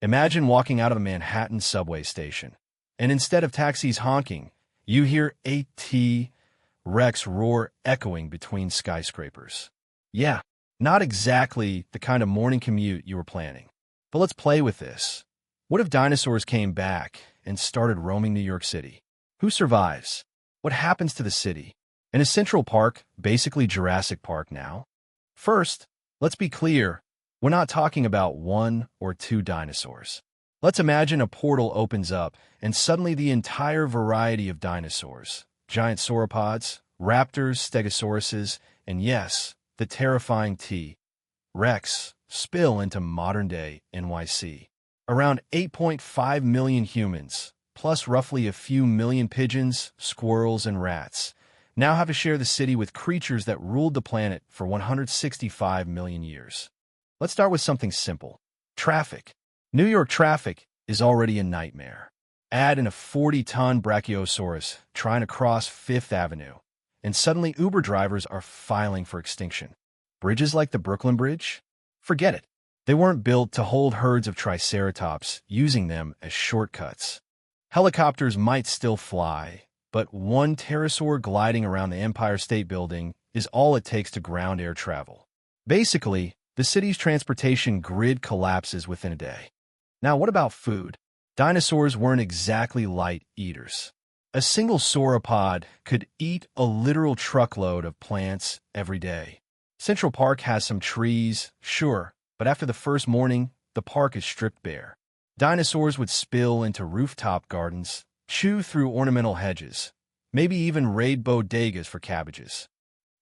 Imagine walking out of a Manhattan subway station, and instead of taxis honking, you hear a T-Rex roar echoing between skyscrapers. Yeah, not exactly the kind of morning commute you were planning. But let's play with this. What if dinosaurs came back and started roaming New York City? Who survives? What happens to the city? And is Central Park basically Jurassic Park now? First, let's be clear, we're not talking about one or two dinosaurs. Let's imagine a portal opens up and suddenly the entire variety of dinosaurs, giant sauropods, raptors, stegosauruses, and yes, the terrifying T-Rex, spill into modern-day NYC. Around 8.5 million humans, plus roughly a few million pigeons, squirrels, and rats, now have to share the city with creatures that ruled the planet for 165 million years. Let's start with something simple. Traffic. New York traffic is already a nightmare. Add in a 40-ton brachiosaurus trying to cross Fifth Avenue, and suddenly Uber drivers are filing for extinction. Bridges like the Brooklyn Bridge? Forget it. They weren't built to hold herds of triceratops, using them as shortcuts. Helicopters might still fly, but one pterosaur gliding around the Empire State Building is all it takes to ground air travel. Basically, the city's transportation grid collapses within a day. Now, what about food? Dinosaurs weren't exactly light eaters. A single sauropod could eat a literal truckload of plants every day. Central Park has some trees, sure, but after the first morning, the park is stripped bare. Dinosaurs would spill into rooftop gardens, chew through ornamental hedges, maybe even raid bodegas for cabbages.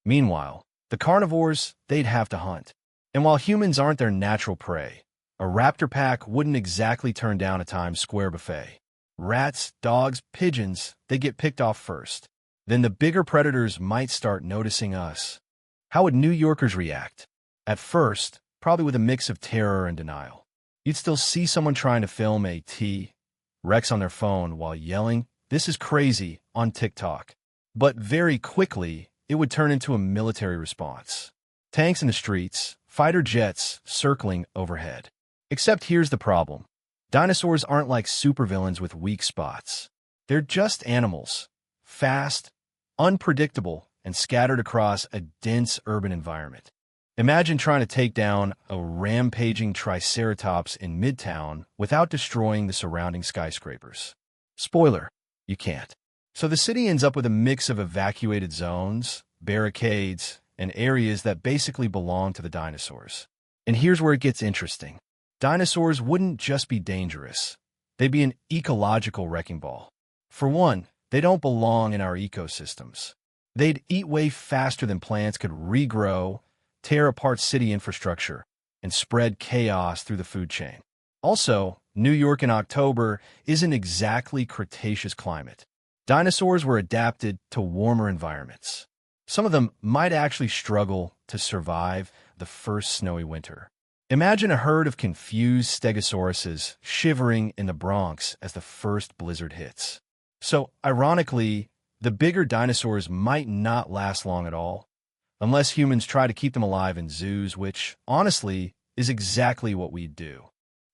Meanwhile, the carnivores, they'd have to hunt. And while humans aren't their natural prey, a raptor pack wouldn't exactly turn down a Times Square buffet. Rats, dogs, pigeons, they get picked off first. Then the bigger predators might start noticing us. How would New Yorkers react? At first, probably with a mix of terror and denial. You'd still see someone trying to film a T-Rex on their phone while yelling, "This is crazy," on TikTok. But very quickly, it would turn into a military response. Tanks in the streets, fighter jets circling overhead. Except here's the problem. Dinosaurs aren't like supervillains with weak spots. They're just animals, fast, unpredictable, and scattered across a dense urban environment. Imagine trying to take down a rampaging triceratops in Midtown without destroying the surrounding skyscrapers. Spoiler, you can't. So the city ends up with a mix of evacuated zones, barricades, and areas that basically belong to the dinosaurs. And here's where it gets interesting. Dinosaurs wouldn't just be dangerous. They'd be an ecological wrecking ball. For one, they don't belong in our ecosystems. They'd eat way faster than plants could regrow, tear apart city infrastructure, and spread chaos through the food chain. Also, New York in October isn't exactly Cretaceous climate. Dinosaurs were adapted to warmer environments. Some of them might actually struggle to survive the first snowy winter. Imagine a herd of confused stegosauruses shivering in the Bronx as the first blizzard hits. So, ironically, the bigger dinosaurs might not last long at all, unless humans try to keep them alive in zoos, which, honestly, is exactly what we'd do.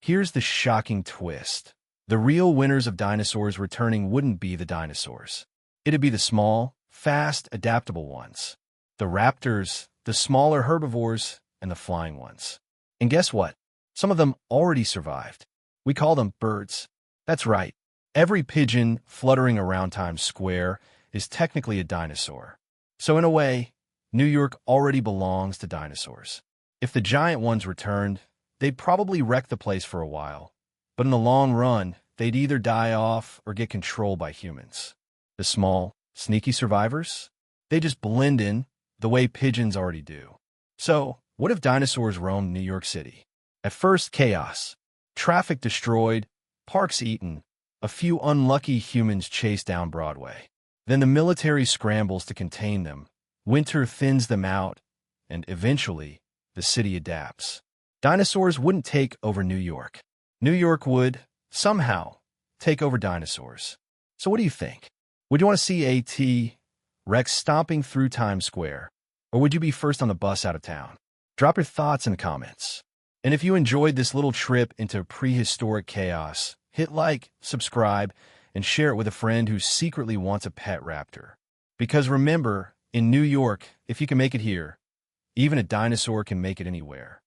Here's the shocking twist. The real winners of dinosaurs returning wouldn't be the dinosaurs. It'd be the small, fast, adaptable ones. The raptors, the smaller herbivores, and the flying ones. And guess what? Some of them already survived. We call them birds. That's right. Every pigeon fluttering around Times Square is technically a dinosaur. So in a way, New York already belongs to dinosaurs. If the giant ones returned, they'd probably wreck the place for a while. But in the long run, they'd either die off or get controlled by humans. The small, sneaky survivors? They just blend in the way pigeons already do. So, what if dinosaurs roamed New York City? At first, chaos. Traffic destroyed, parks eaten, a few unlucky humans chased down Broadway. Then the military scrambles to contain them, winter thins them out, and eventually, the city adapts. Dinosaurs wouldn't take over New York. New York would, somehow, take over dinosaurs. So what do you think? Would you want to see a T-Rex stomping through Times Square? Or would you be first on the bus out of town? Drop your thoughts in the comments. And if you enjoyed this little trip into prehistoric chaos, hit like, subscribe, and share it with a friend who secretly wants a pet raptor. Because remember, in New York, if you can make it here, even a dinosaur can make it anywhere.